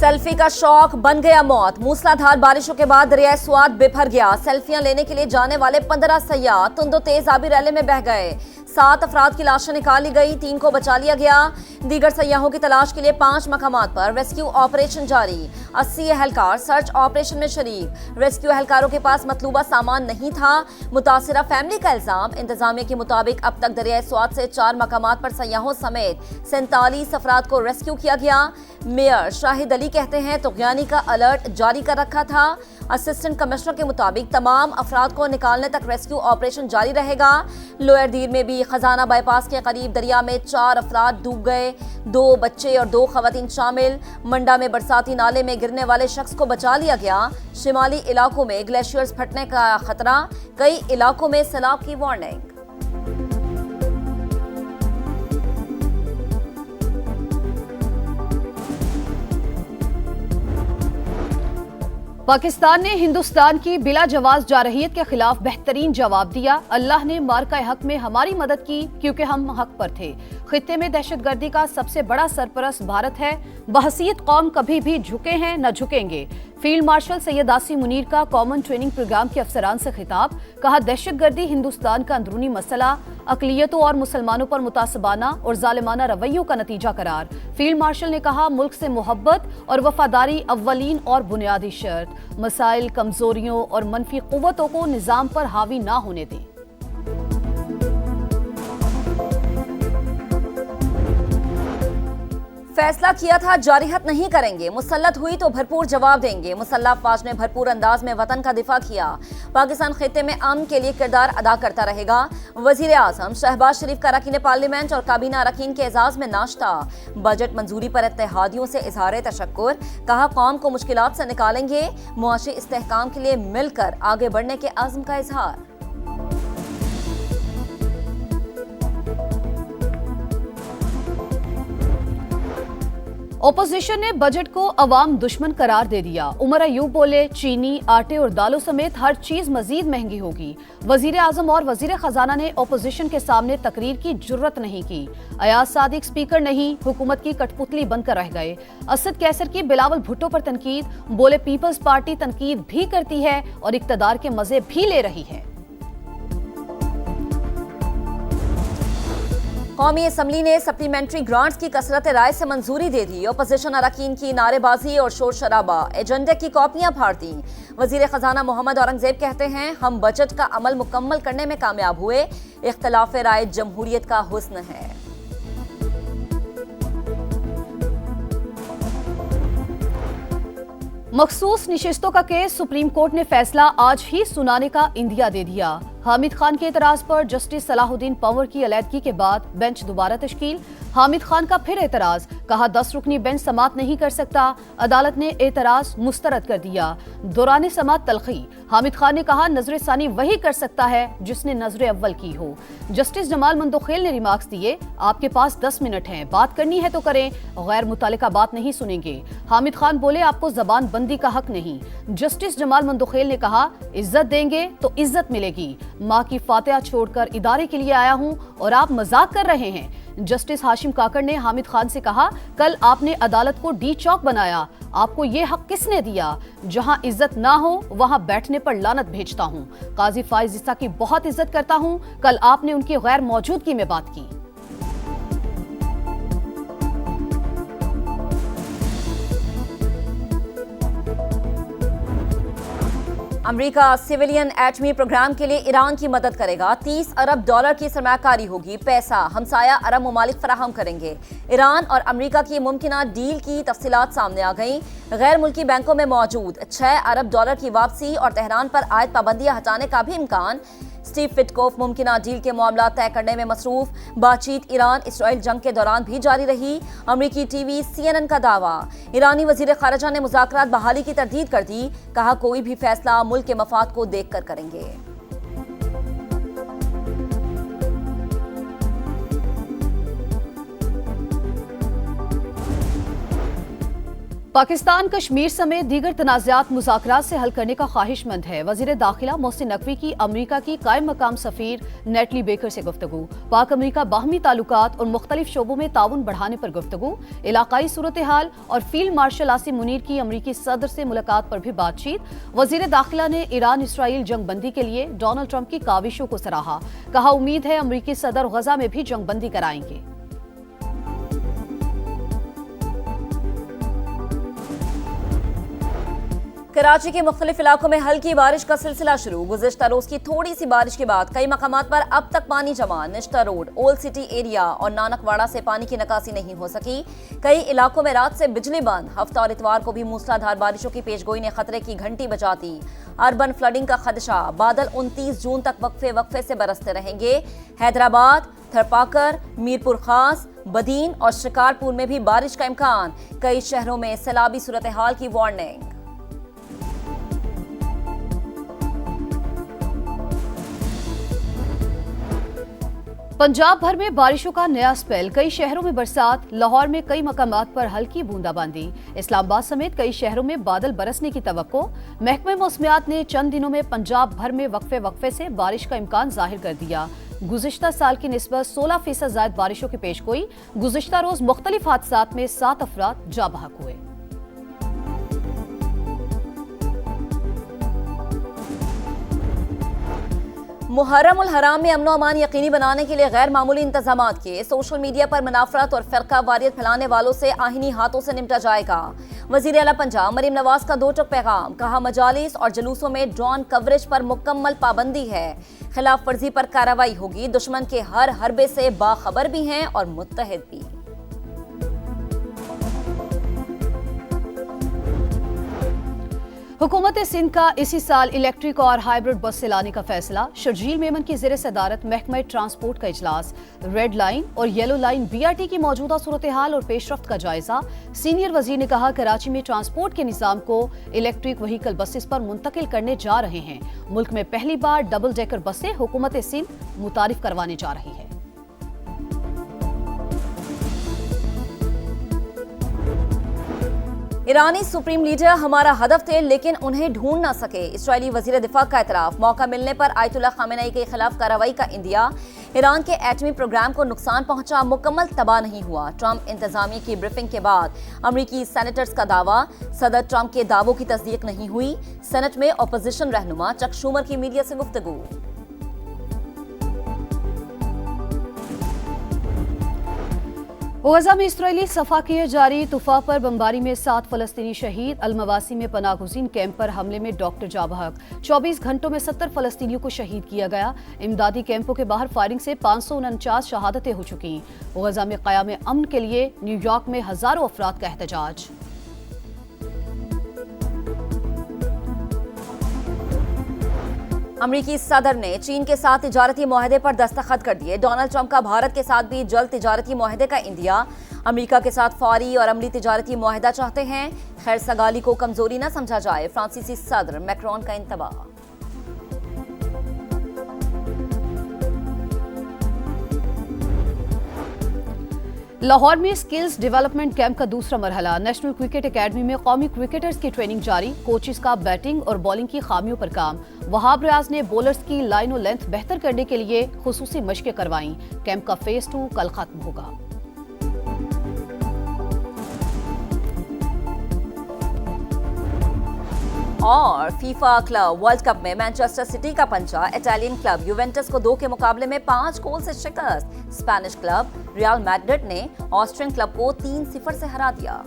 Selfie का शौक बन गया मौत। मूसलाधार बारिशों के बाद दरियाए स्वात बिफर गया। सेल्फियां लेने के लिए जाने वाले 15 सयाह तुंदो तेज आबी रैले में बह गए। 7 अफराद की लाशें निकाली गई, 3 को बचा लिया गया। दीगर सयाहों की तलाश के लिए 5 मकामात पर रेस्क्यू ऑपरेशन जारी। 80 एहलकार सर्च ऑपरेशन में शरीक। रेस्क्यू एहलकारों के पास मतलूबा सामान नहीं था। मुतासिरा फैमिली का इल्जाम। इंतजामिया के मुताबिक अब तक दरियाए स्वात से 4 मकामात पर सयाहों समेत 47 अफराद को रेस्क्यू किया गया। मेयर शाहिद अली कहते हैं तुगयानी का अलर्ट जारी कर रखा था। असिस्टेंट कमिश्नर के मुताबिक तमाम अफराद को निकालने तक रेस्क्यू ऑपरेशन जारी रहेगा। लोअर दीर में भी खजाना बाईपास के करीब दरिया में 4 अफराद डूब गए, 2 बच्चे और 2 खवातीन शामिल। मंडा में बरसाती नाले में गिरने वाले शख्स को बचा लिया गया। शिमाली इलाकों में ग्लेशियर्स फटने का खतरा, कई इलाकों में सैलाब की वार्निंग। पाकिस्तान ने हिंदुस्तान की बिला जवाज जारहियत के खिलाफ बेहतरीन जवाब दिया। अल्लाह ने मार्का हक में हमारी मदद की क्योंकि हम हक पर थे। खित्ते में दहशतगर्दी का सबसे बड़ा सरपरस्त भारत है। बहसीयत कौम कभी भी झुके हैं न झुकेंगे। फील्ड मार्शल सैयद आसिम मुनीर का कॉमन ट्रेनिंग प्रोग्राम के अफसरान से खिताब। कहा, दहशतगर्दी हिंदुस्तान का अंदरूनी मसला, अकलियतों और मुसलमानों पर मुतासबाना और जालिमाना रवैयों का नतीजा करार। फील्ड मार्शल ने कहा, मुल्क से मोहब्बत और वफादारी अव्वलीन और बुनियादी शर्त। मसाइल, कमजोरियों और मनफी कुव्वतों को निजाम पर हावी ना होने दें। फैसला किया था जारिहत नहीं करेंगे, मुसल्लत हुई तो भरपूर जवाब देंगे। मुसल्लह अफवाज ने भरपूर अंदाज में वतन का दिफा किया। पाकिस्तान खित्ते में अमन के लिए किरदार अदा करता रहेगा। वजीर आजम शहबाज शरीफ का अरकान पार्लियामेंट और काबीना अरकान के एजाज में नाश्ता। बजट मंजूरी पर इत्तेहादियों से इजहार तशक्कुर। कहा, कौम को मुश्किलात से निकालेंगे। मुआशी इस्तेहकाम के लिए मिलकर आगे बढ़ने के अज़्म का इजहार। ओपोजिशन ने बजट को अवाम दुश्मन करार दे दिया। उमर अयूब बोले, चीनी, आटे और दालों समेत हर चीज मजीद महंगी होगी। वजीर आजम और वजीर खजाना ने ओपोजिशन के सामने तकरीर की जुर्रत नहीं की। अयाज सादिक स्पीकर नहीं, हुकूमत की कठपुतली बनकर रह गए। असद कैसर की बिलावल भुट्टो पर तनकीद। बोले, पीपल्स पार्टी तनकीद भी करती है और इक्तदार के मजे भी ले रही है। कौमी असम्बली ने सप्लीमेंट्री ग्रांट्स की कसरत राय से मंजूरी दे दी। ओपोजिशन अरकान की नारेबाजी और शोर शराबा, एजेंडे की कॉपियां फाड़ दी। वजीर खजाना मोहम्मद औरंगजेब कहते हैं, हम बजट का अमल मुकम्मल करने में कामयाब हुए। इख्तलाफ राय जमहूरियत का हुस्न है। मखसूस निशिस्तों का केस सुप्रीम कोर्ट ने फैसला आज ही सुनाने का इंदिया दे दिया। हामिद खान के एतराज पर जस्टिस सलाहुद्दीन पंवर की अलैदगी के बाद बेंच दोबारा तश्कील। हामिद खान का फिर एतराज। कहा, 10 रुकनी बेंच समात नहीं कर सकता। अदालत ने एतराज मुस्तरद कर दिया। दौरान समात तलखी। हामिद खान ने कहा, नजर सानी वही कर सकता है जिसने नजर अव्वल की हो। जस्टिस जमाल मंदोखेल ने रिमार्क्स दिए, आपके पास 10 मिनट हैं, बात करनी है तो करें, गैर मुतालिका बात नहीं सुनेंगे। हामिद खान बोले, आपको जबान बंदी का हक नहीं। जस्टिस जमाल मंदोखेल ने कहा, इज्जत देंगे तो इज्जत मिलेगी। माँ की फातिहा छोड़कर इदारे के लिए आया हूं और आप मजाक कर रहे हैं। जस्टिस हाशिम काकड़ ने हामिद खान से कहा, कल आपने अदालत को डी चौक बनाया, आपको ये हक किसने दिया? जहां इज्जत ना हो वहां बैठने पर लानत भेजता हूं। काजी फाइज ईसा की बहुत इज्जत करता हूं, कल आपने उनकी गैर मौजूदगी में बात की। अमेरिका सिविलियन एटमी प्रोग्राम के लिए ईरान की मदद करेगा। 30 अरब डॉलर की सरमायाकारी होगी। पैसा हमसाया अरब ममालिक फराहम करेंगे। ईरान और अमेरिका की मुमकिना डील की तफसीलात सामने आ गई। गैर मुल्की बैंकों में मौजूद 6 अरब डॉलर की वापसी और तेहरान पर आयद पाबंदियां हटाने का भी इम्कान। स्टीव विटकोफ मुमकिना डील के मामला तय करने में मसरूफ। बातचीत ईरान इसराइल जंग के दौरान भी जारी रही। अमेरिकी टीवी CNN का दावा। ईरानी वजीर खारजा ने मुज़ाकरात बहाली की तरदीद कर दी। कहा, कोई भी फैसला मुल्क के मफाद को देखकर करेंगे। पाकिस्तान कश्मीर समेत दीगर तनाज़ात मुज़ाकरात से हल करने का ख्वाहिशमंद है। वज़ीर दाखिला मोहसिन नकवी की अमरीका की कायम मकाम सफ़ीर नेटली बेकर से गुफ्तगू। पाक अमरीका बाहमी ताल्लुकात और मुख्तलिफ शोबों में ताउन बढ़ाने पर गुफ्तगू। इलाकाई सूरत हाल और फील्ड मार्शल आसिम मुनीर की अमरीकी सदर से मुलाकात पर भी बातचीत। वज़ीर दाखिला ने ईरान इसराइल जंगबंदी के लिए डोनाल्ड ट्रंप की काविशों को सराहा। कहा, उम्मीद है अमरीकी सदर गजा में भी जंगबंदी कराएंगे। कराची के मुख्तलिफ इलाकों में हल्की बारिश का सिलसिला शुरू। गुज़िश्ता रोज की थोड़ी सी बारिश के बाद कई मकामात पर अब तक पानी जमा। निश्ता रोड, ओल्ड सिटी एरिया और नानकवाड़ा से पानी की निकासी नहीं हो सकी। कई इलाकों में रात से बिजली बंद। हफ्ता और इतवार को भी मूसलाधार बारिशों की पेशगोई ने खतरे की घंटी बजाती। अर्बन फ्लडिंग का खदशा। बादल 29 जून तक वक्फे से बरसते रहेंगे। हैदराबाद, थरपाकर, मीरपुर खास, बदीन और शिकारपुर में भी बारिश का इम्कान। कई शहरों में सैलाबी सूरत हाल की वार्निंग। पंजाब भर में बारिशों का नया स्पेल। कई शहरों में बरसात। लाहौर में कई मकामात पर हल्की बूंदाबांदी। इस्लामाबाद समेत कई शहरों में बादल बरसने की तवक्को। महकमे मौसमियात ने चंद दिनों में पंजाब भर में वक्फे से बारिश का इम्कान जाहिर कर दिया। गुज़िश्ता साल की निस्बत 16% ज़ायद बारिशों की पेशगोई। गुज़िश्ता रोज मुख्तलिफ हादसात में 7 अफराद जाँ बहक हुए। मुहर्रम उल हराम में अमनो अमान यकीनी बनाने के लिए गैर मामूली इंतजामात किए। सोशल मीडिया पर मुनाफरत और फ़िरका वारियत फैलाने वालों से आहिनी हाथों से निपटा जाएगा। वज़ीर आला पंजाब मरीम नवाज का दो टूक पैगाम। कहा, मजालिस और जुलूसों में ड्रोन कवरेज पर मुकम्मल पाबंदी है। खिलाफ वर्जी पर कार्रवाई होगी। दुश्मन के हर हरबे से बाखबर भी हैं और मुत्तहिद भी। हुकूमत सिंध का इसी साल इलेक्ट्रिक और हाइब्रिड बस से लाने का फैसला। शर्जील मेमन की ज़ेर सदारत महकमा ट्रांसपोर्ट का इजलास। रेड लाइन और येलो लाइन BRT की मौजूदा सूरत हाल और पेशरफ्त का जायजा। सीनियर वजीर ने कहा, कराची में ट्रांसपोर्ट के निज़ाम को इलेक्ट्रिक व्हीकल बसेस पर मुंतकिल करने जा रहे हैं। मुल्क में पहली बार डबल डेकर बसें हुकूमत सिंध मुतारिफ करवाने जा रही है। ईरानी सुप्रीम लीडर हमारा हदफ थे लेकिन उन्हें ढूंढ ना सके। इस्राएली वजीर दिफा का एतराफ। मौका मिलने पर आयतुल्लाह खामेनेई के खिलाफ कार्रवाई का इंदिया। ईरान के एटमी प्रोग्राम को नुकसान पहुंचा, मुकम्मल तबाह नहीं हुआ। ट्रंप इंतजामिया की ब्रीफिंग के बाद अमरीकी सेनेटर्स का दावा। सदर ट्रंप के दावों की तस्दीक नहीं हुई। सेनेट में अपोजिशन रहनुमा चक शूमर की मीडिया से गुफ्तगू। गजा में इस्राएली सफा किए जारी तुफा पर बमबारी में 7 फलस्तीनी शहीद। अलमवासी में पनागुज़ीन कैंप पर हमले में डॉक्टर जाँ बहक। 24 घंटों में 70 फलस्तीनियों को शहीद किया गया। इमदादी कैंपों के बाहर फायरिंग से 549 शहादतें हो चुकी। गजा में क़याम अमन के लिए न्यूयॉर्क में हजारों अफराद का एहतजाज। अमरीकी सदर ने चीन के साथ तिजारती मुआहदे पर दस्तखत कर दिए। डोनाल्ड ट्रंप का भारत के साथ भी जल्द तिजारती मुआहदे का इंदिया। अमरीका के साथ फौरी और अमली तिजारती मुआहदा चाहते हैं। खैर सगाली को कमजोरी न समझा जाए। फ्रांसीसी सदर मैक्रोन का इंतबाह। लाहौर में स्किल्स डेवलपमेंट कैंप का दूसरा मरहला। नेशनल क्रिकेट एकेडमी में कौमी क्रिकेटर्स की ट्रेनिंग जारी। कोचेस का बैटिंग और बॉलिंग की खामियों पर काम। वहाब रियाज ने बॉलर्स की लाइन और लेंथ बेहतर करने के लिए खुसूसी मशकें करवाईं। कैंप का फेज 2 कल खत्म होगा। और फीफा क्लब वर्ल्ड कप में मैनचेस्टर सिटी का पंचा। इटालियन क्लब यूवेंटस को 2 के मुकाबले में 5 गोल से शिकस्त। स्पेनिश क्लब रियल मैड्रिड ने ऑस्ट्रियन क्लब को 3-0 से हरा दिया।